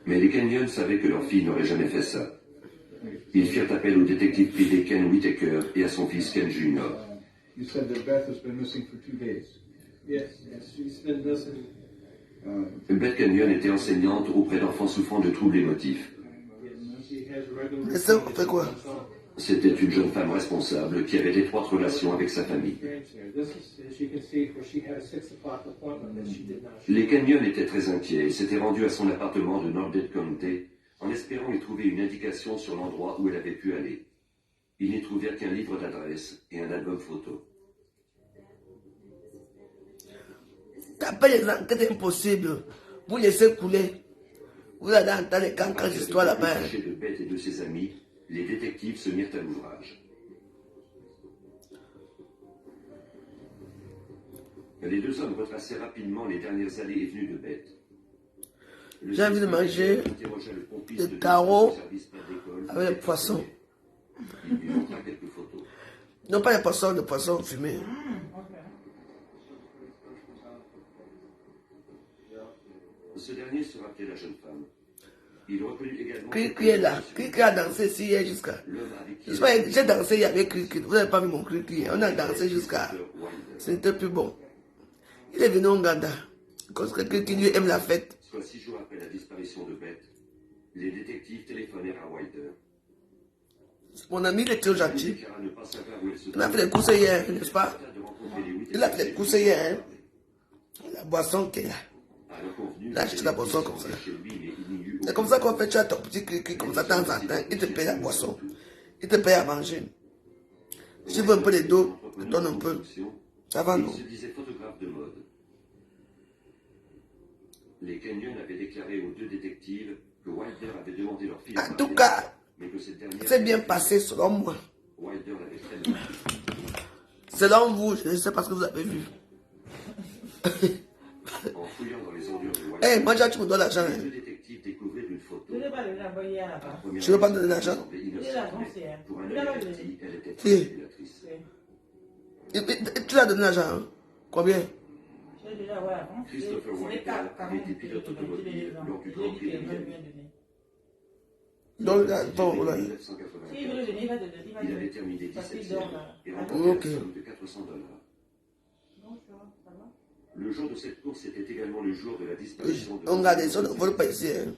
[SPEAKER 4] Mais les Kenyans savaient que leur fille n'aurait jamais fait ça. Ils firent appel au détective privé Ken Whitaker et à son fils Ken Jr.
[SPEAKER 5] You said that Beth has been missing for 2 days.
[SPEAKER 6] Yes, she's been missing.
[SPEAKER 4] Beth Kenyon était enseignante auprès d'enfants souffrant de troubles émotifs.
[SPEAKER 6] She has regular.
[SPEAKER 1] Mais ça, on fait quoi?
[SPEAKER 4] C'était une jeune femme responsable qui avait d'étroites relations avec sa famille.
[SPEAKER 6] This is, as you can see, where she had a 6 o'clock appointment that she did not show.
[SPEAKER 4] Les Kenyon étaient très inquiets et s'étaient rendus à son appartement de Nordet County en espérant y trouver une indication sur l'endroit où elle avait pu aller. Ils n'y trouvèrent qu'un livre d'adresse et un album photo.
[SPEAKER 1] Tapez les enquêtes impossibles. Vous laissez couler. Vous allez entendre les cancans d'histoire là-bas.
[SPEAKER 4] Cachés de Beth et de ses amis, les détectives se mirent à l'ouvrage. Les deux hommes retraçaient rapidement les dernières allées et venues de Beth.
[SPEAKER 1] J'ai envie de manger des tarots avec des poissons.
[SPEAKER 4] Il lui montra quelques photos.
[SPEAKER 1] Non pas des poissons fumés.
[SPEAKER 4] Ce dernier se rappelait la jeune femme. Il reconnut également...
[SPEAKER 1] Qui est là? Qui a dansé ici hier jusqu'à...
[SPEAKER 4] l'homme avec qui...
[SPEAKER 1] J'ai dansé hier avec Cricri. Vous n'avez pas vu mon Cricri. On a dansé jusqu'à... C'était plus bon. Il est venu au Ouganda. Parce que Cricri lui aime la fête.
[SPEAKER 4] Soit 6 jours après la disparition de Beth, les détectives téléphonèrent à Wilder.
[SPEAKER 1] Mon ami, il est très gentil.
[SPEAKER 4] Il déclara ne pas savoir où elle se
[SPEAKER 1] Il a fait des courses hier, n'est-ce pas?
[SPEAKER 4] de rencontrer les Whittaker.
[SPEAKER 1] Il a fait des courses hier. La boisson qui est là.
[SPEAKER 4] Alors convenu,
[SPEAKER 1] Là, je te la boisson comme ça.
[SPEAKER 4] chez lui, mais il n'y eut
[SPEAKER 1] C'est comme ça qu'on fait, tu as ton petit Cricri comme ça de temps en temps. Il te paye la boisson. Il te paye à manger. Si tu veux un peu de dos, je donne un peu. Ça va,
[SPEAKER 4] Il
[SPEAKER 1] non?
[SPEAKER 4] se disait photographe de mode. Les Kenyon avaient déclaré aux deux détectives que Wilder avait demandé leur fille
[SPEAKER 1] En tout cas,
[SPEAKER 4] mais que cette dernière...
[SPEAKER 1] c'est bien passé selon moi.
[SPEAKER 4] Wilder l'avait très mal pris.
[SPEAKER 1] Selon vous, je ne sais pas ce que vous avez vu.
[SPEAKER 4] En fouillant dans les ordures de Wilder,
[SPEAKER 1] Eh, moi, déjà, tu me donnes l'argent.
[SPEAKER 4] les
[SPEAKER 1] Hein.
[SPEAKER 4] deux détectives découvrirent une photo.
[SPEAKER 3] Je ne l'ai pas donné à boyer là-bas.
[SPEAKER 1] Je ne veux pas donner l'argent.
[SPEAKER 4] Semblait
[SPEAKER 3] Il est
[SPEAKER 4] innocente,
[SPEAKER 3] là,
[SPEAKER 4] mais
[SPEAKER 3] c'est.
[SPEAKER 4] pour un
[SPEAKER 3] Il a pas
[SPEAKER 4] averti,
[SPEAKER 3] donné.
[SPEAKER 4] elle était
[SPEAKER 1] Si.
[SPEAKER 4] manipulatrice.
[SPEAKER 1] Tu l'as donné l'argent. Hein? Combien?
[SPEAKER 3] J'ai déjà, ouais, avant.
[SPEAKER 4] Christopher Wilder avait été pilote automobile lors du Grand Prix de Miami.
[SPEAKER 1] Donc, bon,
[SPEAKER 4] En
[SPEAKER 1] voilà.
[SPEAKER 4] 1984,
[SPEAKER 3] Si il veut le donner, il va te donner. Il va te
[SPEAKER 4] il avait
[SPEAKER 3] donner.
[SPEAKER 4] terminé
[SPEAKER 3] Parce qu'il
[SPEAKER 4] 17e
[SPEAKER 3] dort là.
[SPEAKER 4] et remporté
[SPEAKER 1] Ok.
[SPEAKER 4] la somme de $400.
[SPEAKER 3] Non, ça va.
[SPEAKER 4] Le jour de cette course était également le jour de la disparition de...
[SPEAKER 1] On regarde ça, on ne vole pas ici. Hein.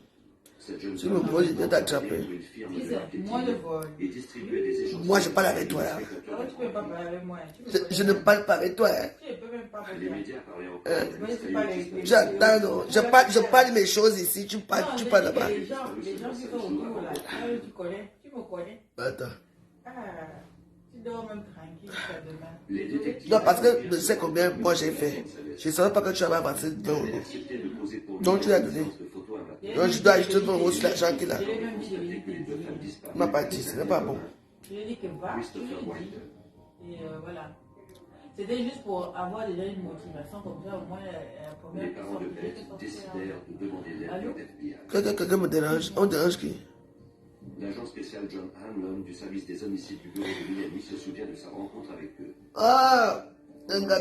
[SPEAKER 4] Cette jeune
[SPEAKER 1] Si
[SPEAKER 4] femme
[SPEAKER 1] le vol, il vient t'attraper.
[SPEAKER 4] travaillait pour une firme de
[SPEAKER 3] Dis,
[SPEAKER 4] marketing
[SPEAKER 3] moi le vol.
[SPEAKER 4] et distribuait des échantillons.
[SPEAKER 1] Moi, je parle avec toi, là.
[SPEAKER 3] Ah ouais, tu peux pas parler avec moi.
[SPEAKER 1] Je ne parle pas avec toi. Hein.
[SPEAKER 3] Tu ne peux même pas
[SPEAKER 4] Les
[SPEAKER 3] parler.
[SPEAKER 4] médias parlaient encore de la
[SPEAKER 3] Moi, c'est
[SPEAKER 4] mystérieuse
[SPEAKER 3] pas les-
[SPEAKER 4] disparition.
[SPEAKER 1] J'attends, non. Je parle mes choses ici. Tu parles,
[SPEAKER 3] Non,
[SPEAKER 1] tu
[SPEAKER 3] je
[SPEAKER 1] parles
[SPEAKER 3] dis que
[SPEAKER 1] là-bas.
[SPEAKER 3] les gens qui sont autour là, tu connais, tu me connais.
[SPEAKER 1] Attends.
[SPEAKER 3] Ah, tu dors même tranquille jusqu'à demain.
[SPEAKER 4] Les détectives...
[SPEAKER 1] Non, parce que je sais combien moi j'ai fait. Je ne savais pas que tu avais avancé 20 euros.
[SPEAKER 4] avaient accepté de poser pour lui
[SPEAKER 1] Donc, tu l'as
[SPEAKER 4] une
[SPEAKER 1] donné.
[SPEAKER 4] séance de photos amateur.
[SPEAKER 1] Donc, je dois acheter 20 euros sur l'argent qu'il a.
[SPEAKER 3] Je l'ai même dit, je lui ai
[SPEAKER 4] Que les deux femmes
[SPEAKER 3] dit.
[SPEAKER 4] disparues.
[SPEAKER 1] Il m'a pas dit, ce n'est pas bon.
[SPEAKER 3] Je lui ai dit que va, je lui ai
[SPEAKER 4] Christopher
[SPEAKER 3] dit.
[SPEAKER 4] Wilder.
[SPEAKER 3] Et voilà. C'était juste pour avoir déjà une motivation comme ça, au moins la première
[SPEAKER 4] Les parents de
[SPEAKER 3] personne
[SPEAKER 4] Beth
[SPEAKER 3] qui était sortie,
[SPEAKER 4] décidèrent de demander l'aide
[SPEAKER 3] Allô?
[SPEAKER 4] de l'FBI.
[SPEAKER 1] Quelqu'un me dérange. On dérange qui?
[SPEAKER 4] L'agent spécial John Hanlon du service des homicides du bureau de Miami se souvient de sa rencontre avec eux.
[SPEAKER 1] Ah, un gars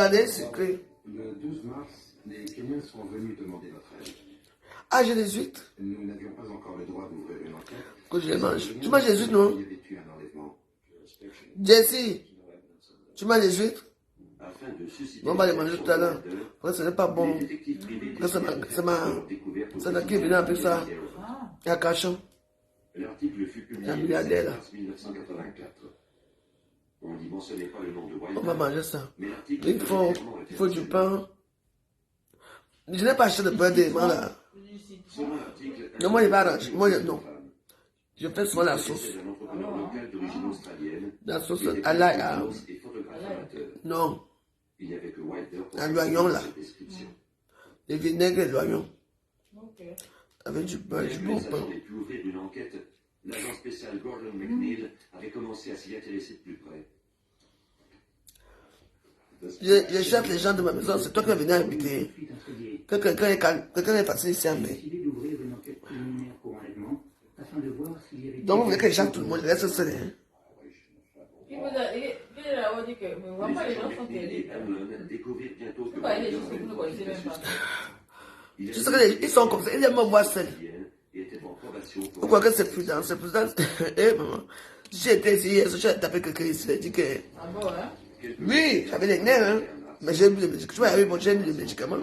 [SPEAKER 1] de secret.
[SPEAKER 5] Le 12 mars, les Kenyans sont venus demander notre aide.
[SPEAKER 1] Ah, j'ai les huîtres.
[SPEAKER 5] Nous n'avions pas encore le droit d'ouvrir une enquête.
[SPEAKER 1] Que je les mange. Tu manges les huîtres, non?
[SPEAKER 5] Il y avait eu un enlèvement.
[SPEAKER 1] Jesse, tu manges les huîtres?
[SPEAKER 4] Afin de susciter...
[SPEAKER 1] On va les manger tout à l'heure. Parce que ce n'est pas bon.
[SPEAKER 4] Les détectives privés
[SPEAKER 1] Ça n'a qui est venu avec ça.
[SPEAKER 3] Ah,
[SPEAKER 1] Il y a cachon.
[SPEAKER 4] L'article fut publié
[SPEAKER 1] Un
[SPEAKER 4] le
[SPEAKER 1] milliardaire,
[SPEAKER 4] 16
[SPEAKER 1] là.
[SPEAKER 4] mars 1984. On n'y mentionnait pas le nom de Wilder.
[SPEAKER 1] On va manger ça.
[SPEAKER 4] Mais l'article
[SPEAKER 1] Il faut du pain. Je n'ai pas acheté de pain d'aimant là.
[SPEAKER 4] Selon l'article,
[SPEAKER 1] Non, moi, il va arranger. Moi, non. Je fais souvent la sauce.
[SPEAKER 4] c'est un entrepreneur local d'origine australienne.
[SPEAKER 1] La sauce
[SPEAKER 4] qui était
[SPEAKER 1] à l'ail. Ah,
[SPEAKER 4] pilote et photographe amateur.
[SPEAKER 1] non.
[SPEAKER 4] Il n'y avait que Wilder pour
[SPEAKER 1] Un loignon, là.
[SPEAKER 4] cette description.
[SPEAKER 1] Les vinaigres et l'oignon.
[SPEAKER 3] ok.
[SPEAKER 1] Avec du pain, du
[SPEAKER 4] Les
[SPEAKER 1] bon
[SPEAKER 4] agents
[SPEAKER 1] pain.
[SPEAKER 4] avaient pu ouvrir une enquête L'agent spécial Gordon McNeil avait commencé à s'y intéresser de plus près.
[SPEAKER 1] Je cherche les gens de ma maison, c'est toi qui m'as venu inviter. Que quelqu'un est passé ici à mai. Donc vous voulez que les gens, tout le monde reste seul. Hein?
[SPEAKER 3] Il vous a dit que mais vraiment les gens sont terribles. Pourquoi il y a des choses que vous ne connaissez même pas?
[SPEAKER 1] Je sais qu'ils sont comme ça, ils aiment me voir seul. Pourquoi que c'est prudent? C'est prudent. Eh maman, si j'étais ici hier, j'ai tapé quelqu'un ici, il a dit que...
[SPEAKER 3] Ah bon, hein?
[SPEAKER 1] Oui, j'avais des nerfs, hein. Mais j'ai mis le médicament. Tu vois, j'ai mis le médicament.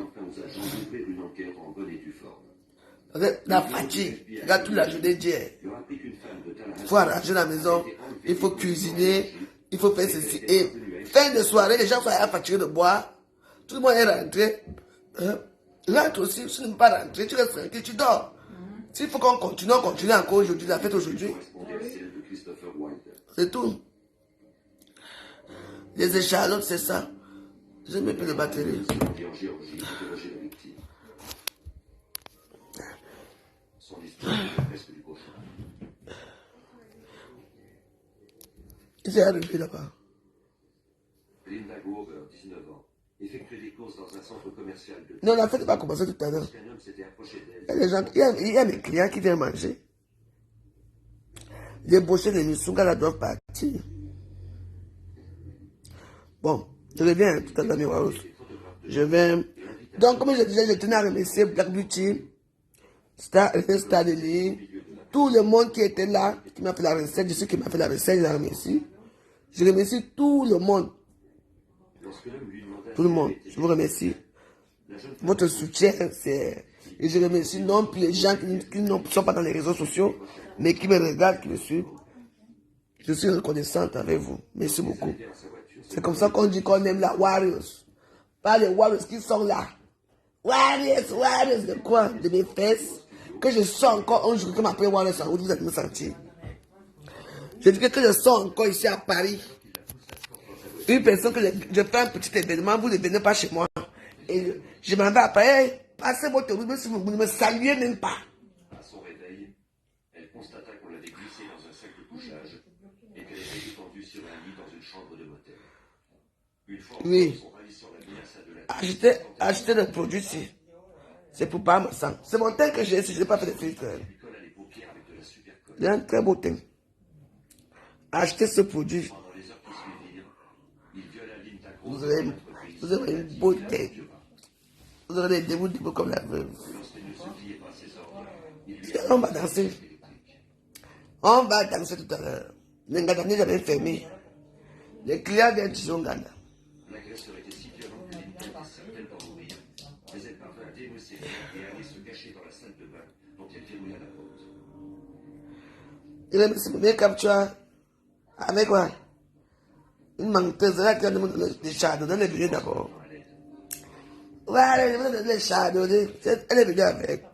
[SPEAKER 1] La fatigue, regarde toute la journée d'hier. Il faut arranger la maison, il faut cuisiner, il faut faire ceci. Et fin de soirée, les gens sont fatigués de boire. Tout le monde est rentré. Rentre aussi, si tu ne peux pas rentrer, tu restes tranquille, tu dors. S'il faut qu'on continue, on continue encore aujourd'hui, la fête aujourd'hui. C'est tout. Les échalotes, c'est ça. Je mets plus de batterie. Il s'est arrivé là-bas.
[SPEAKER 4] Linda Grover, 19 ans, effectuait des courses dans un centre commercial de...
[SPEAKER 1] Non, la fête n'est pas commencé tout à l'heure.
[SPEAKER 4] Un homme s'était approché d'elle.
[SPEAKER 1] Il y a mes clients qui viennent manger. Les brochets de Missunga là doivent partir. Bon, je reviens tout à l'heure, mes Waros. Je vais. Donc, comme je disais, je tenais à remercier Black Beauty, Star Lily, tout le monde qui était là, qui m'a fait la recette. Je sais qui m'a fait la recette, je la remercie. Je remercie tout le monde. Tout le monde, je vous remercie. Votre soutien, c'est... Et je remercie non plus les gens qui ne sont pas dans les réseaux sociaux, mais qui me regardent, qui me suivent. Je suis reconnaissante avec vous. Merci beaucoup. C'est comme ça qu'on dit qu'on aime la Warriors. Pas les Warriors qui sont là. Warriors de quoi? De mes fesses. Que je sens encore un jour que m'appelle Warriors en route, vous allez me sentir. Je dis que je sens encore ici à Paris. Une personne que je fais un petit événement, vous ne venez pas chez moi. Et je m'en vais après, passez votre route, si vous ne me saluez même pas.
[SPEAKER 4] À son réveil, elle constata qu'on l'avait glissée dans un sac de couchage et qu'elle était étendue sur un lit dans une chambre de motel. Une fois
[SPEAKER 1] Oui.
[SPEAKER 4] son avis sur la menace de la
[SPEAKER 1] Acheter le produit ici. C'est pour pas me sang. C'est mon teint que j'ai ici, je n'ai pas fait de filtre.
[SPEAKER 4] lui colla les paupières avec de la supercolle.
[SPEAKER 1] Il a un très beau teint. Achetez ce produit.
[SPEAKER 4] Pendant les heures qui suivirent, il viola Linda
[SPEAKER 1] Vous
[SPEAKER 4] Grover.
[SPEAKER 1] aurez une beauté. Vous aurez des débuts comme la veuve.
[SPEAKER 4] Lorsqu'elle ne se pliait pas à ses ordres, il lui
[SPEAKER 1] On va danser. On va danser tout à l'heure. Le Ngandani j'avais fermé. Les clients viennent sur Nganda.
[SPEAKER 4] L'agresseur était si violent que Linda était certaine d'en mourir. Mais elle parvint à dénoncer et à aller se cacher dans la salle de bain dont elle verrouilla la porte.
[SPEAKER 1] Il a mis ce premier capture avec quoi? Une menteuse là qui a demandé des chardonnays, elle est venue d'abord. Voilà, elle a demandé des chardonnays, elle est venue avec.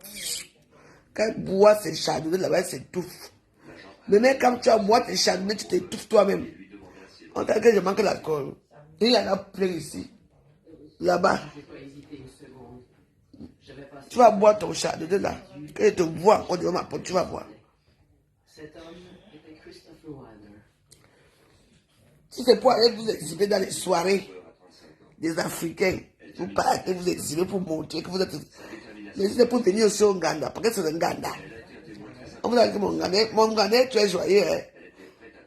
[SPEAKER 1] Quand elle boit ses chardonnays là-bas, elle s'étouffe. Mais même quand tu as bois tes chardonnays, tu t'étouffes toi-même. En tant que je manque l'alcool. Il y en a plein ici. Là-bas. Tu vas boire ton chardonnay là. Quand je te vois encore devant ma porte, tu vas boire.
[SPEAKER 2] Cet homme était Christopher Wilder.
[SPEAKER 1] Si c'est pour aller vous exhiber dans les soirées des Africains, vous partez vous exhiber pour montrer que vous êtes... Mais si c'est pour venir aussi au Nganda, parce que c'est le Nganda. On vous a dit que mon Nganda, tu es joyeux. Hein?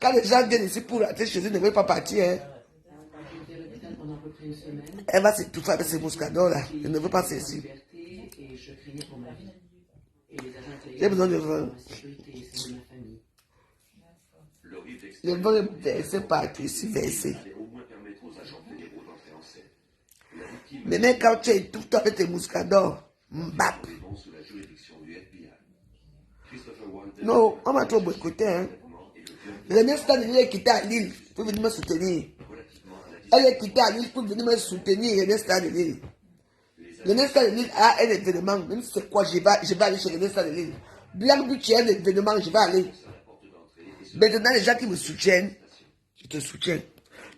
[SPEAKER 1] Quand les gens viennent ici pour rentrer chez eux, ils ne veulent pas partir. Hein?
[SPEAKER 2] J'étais à l'hôpital pendant à peu près une semaine.
[SPEAKER 1] Elle va s'étouffer avec ses mouscadors là. Elle ne veut pas ceci.
[SPEAKER 2] Et je craignais pour ma vie. Et les agents
[SPEAKER 1] J'ai besoin de
[SPEAKER 2] pour
[SPEAKER 1] vin.
[SPEAKER 2] ma sécurité et celle de ma famille.
[SPEAKER 4] L'horrible
[SPEAKER 1] Le vent est versé partout ici, versé.
[SPEAKER 4] allait au moins permettre aux agents fédéraux d'entrer en scène. La victime
[SPEAKER 1] Mais même quand tu étouffes avec tes mouscadors, mbap.
[SPEAKER 4] est bon sous la juridiction du FBI. Christopher Wilder
[SPEAKER 1] Non, on m'a trop boycotté. Hein? Le stade, il est quitté à Lille pour venir me soutenir. Elle est quittée à Lille pour venir me soutenir. Le stade de Lille. Le stade de Lille a un événement. Même si c'est quoi, je vais aller chez le stade de Lille. Black Beauty a un événement, je vais aller. Maintenant, les gens qui me soutiennent, je te soutiens.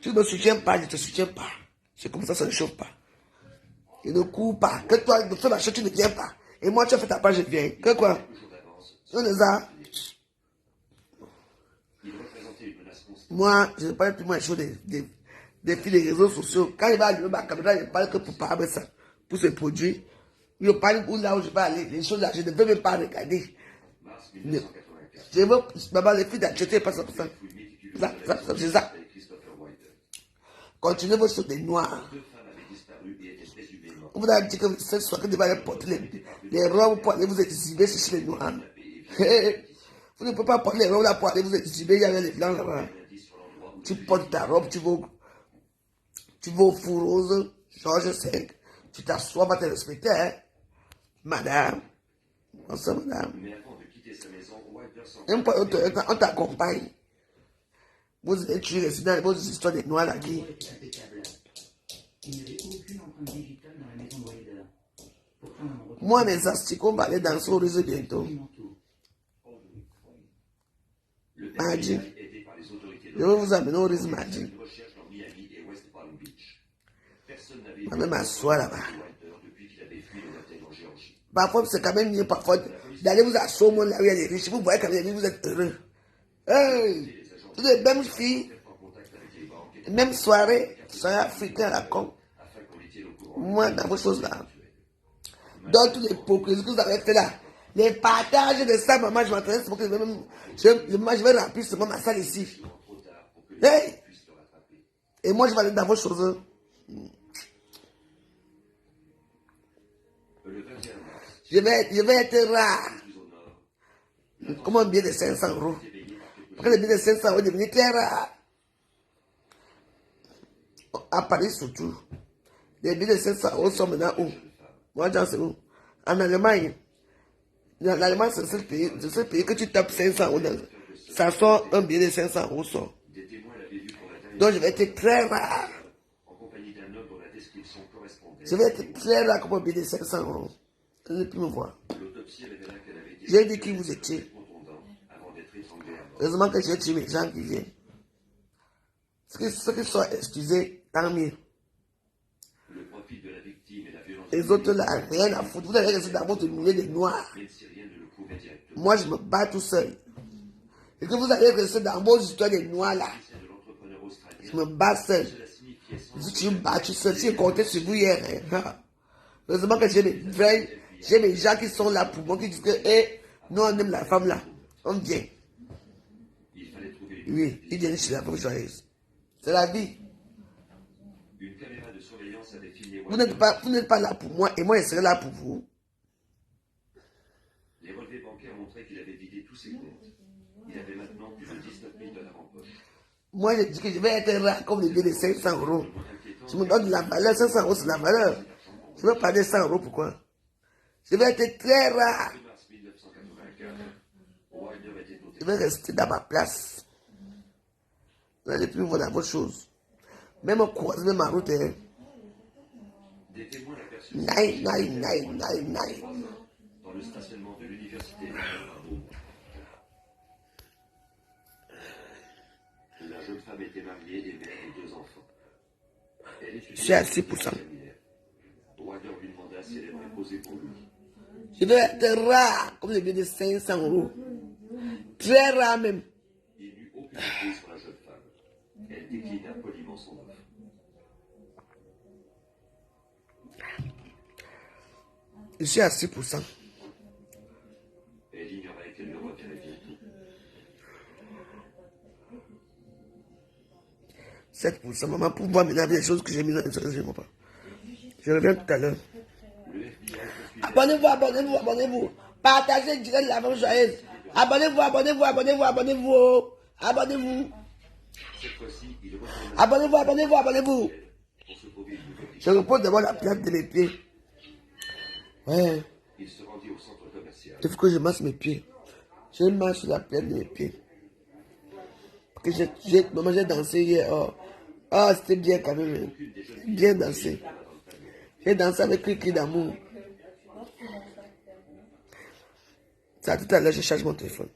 [SPEAKER 1] Tu ne me soutiens pas, je ne te soutiens pas. C'est comme ça ne chauffe pas. Il ne court pas. Que toi, tu fais ma chose, tu ne viens pas. Et moi, tu as fait ta part, je viens. Que quoi? On est ça. Moi, je ne parle plus moins chaud des filles des réseaux sociaux. Quand il va allumer ma caméra, je ne parle que pour parler ça, pour ce produit. Je parle où là où je vais aller. Les choses là, je ne veux même pas regarder. Je veux, maman, les filles d'acheter, pas ça pour ça. C'est ça. Continuez vos choses des noirs. On vous a dit que ce soir, que vous devez aller porter les robes pour aller vous exhiber chez les noirs. Vous ne pouvez pas porter les robes là pour aller vous exhiber, il y avait les blancs là-bas. Tu portes ta robe, tu vas au four rose, Georges V, tu t'assois, va te respecter, hein. Madame. Bonsoir, madame. On t'accompagne. Vous êtes résident, vos histoires des noirs là qui.
[SPEAKER 2] Il n'y avait aucune empreinte digitale dans la maison de Wilder. Pourtant,
[SPEAKER 1] Moi, mes asticots, on va aller danser au réseau bientôt. Mardi. Je vais vous amener au réseau mardi. On va même m'asseoir là-bas. Parfois, c'est quand même mieux parfois d'aller vous asseoir au monde là où il y a les riches. Vous voyez quand même, vous êtes heureux. Hey! Toutes les mêmes filles, même soirée africaine à la con. Moi, dans vos choses là. Dans toutes les hypocrisies que vous avez fait là. Les partages de ça, maman, je m'entendais, c'est pour que je vais remplir seulement ma salle ici. Hey! Et moi, je vais aller dans vos choses. Je vais être rare. Comme un billet de 500 €. Parce que le billet de 500 € est devenu très rare. À Paris surtout. Les billets de 500 € sont maintenant où? Moi, j'en sais où? En Allemagne. En Allemagne, c'est ce pays que tu tapes 500 €. Ça sort un billet de 500 € sort. Donc, je vais être très rare. Je vais être très rare comme un billet de 500 €. Je ne peux plus me voir. J'ai dit qui vous étiez. Heureusement que j'ai tué les gens qui viennent. Ceux qui sont excusés, tant mieux. Les autres là, rien à foutre. Vous allez rester dans votre milieu de noirs. Moi, je me bats tout seul. Et que vous allez rester dans vos histoires de noirs là. Je me bats seul. Si tu me bats tout seul, si je comptais sur vous hier. Hein. Heureusement que j'ai mes gens qui sont là pour moi, qui disent que nous on aime la femme là. On vient. Oui, ils viennent chez la femme joyeuse. C'est la vie. Vous n'êtes pas là pour moi et moi je serai là pour vous.
[SPEAKER 4] Les relevés bancaires montraient qu'il avait vidé tous ses comptes. Il avait maintenant plus de 19 000 $ en poche.
[SPEAKER 1] Moi je dis que je vais être rare comme les billets de 500 €. Je me donne de la valeur, 500 € c'est la valeur. Je veux pas de 100 € pourquoi? Je vais être très rare. Je vais rester dans ma place. Vous n'allez plus voir vos choses. Même au croisement, même en route. Hein. Naï.
[SPEAKER 4] Dans le stationnement de l'université. La jeune femme était mariée et mère de 2 enfants.
[SPEAKER 1] Je suis à 6%.
[SPEAKER 4] Wilder lui demanda si elle aimerait poser pour lui.
[SPEAKER 1] Je vais être rare, comme le billet de 500 €. Très rare même.
[SPEAKER 4] Il n'eut aucune idée sur la jeune femme. Elle déclina poliment son offre.
[SPEAKER 1] Je suis à 6%.
[SPEAKER 4] Elle ignorait qu'elle le reverrait bientôt.
[SPEAKER 1] 7%. Maman, pour voir maintenant les choses que j'ai mises dans les choses, je ne vois pas. Je reviens tout à l'heure. Abonnez-vous. Partagez direct la femme joyeuse. Abonnez-vous. Abonnez-vous. Je repose devant la plate de mes pieds. Ouais.
[SPEAKER 4] Il se rendit au centre commercial.
[SPEAKER 1] Il faut que je masse mes pieds. Je marche sur la plate de mes pieds. Parce que maman, j'ai dansé hier. Oh, c'était bien quand même. Bien dansé. J'ai dansé avec Cri d'amour. Ça, tout à l'heure, je charge mon téléphone.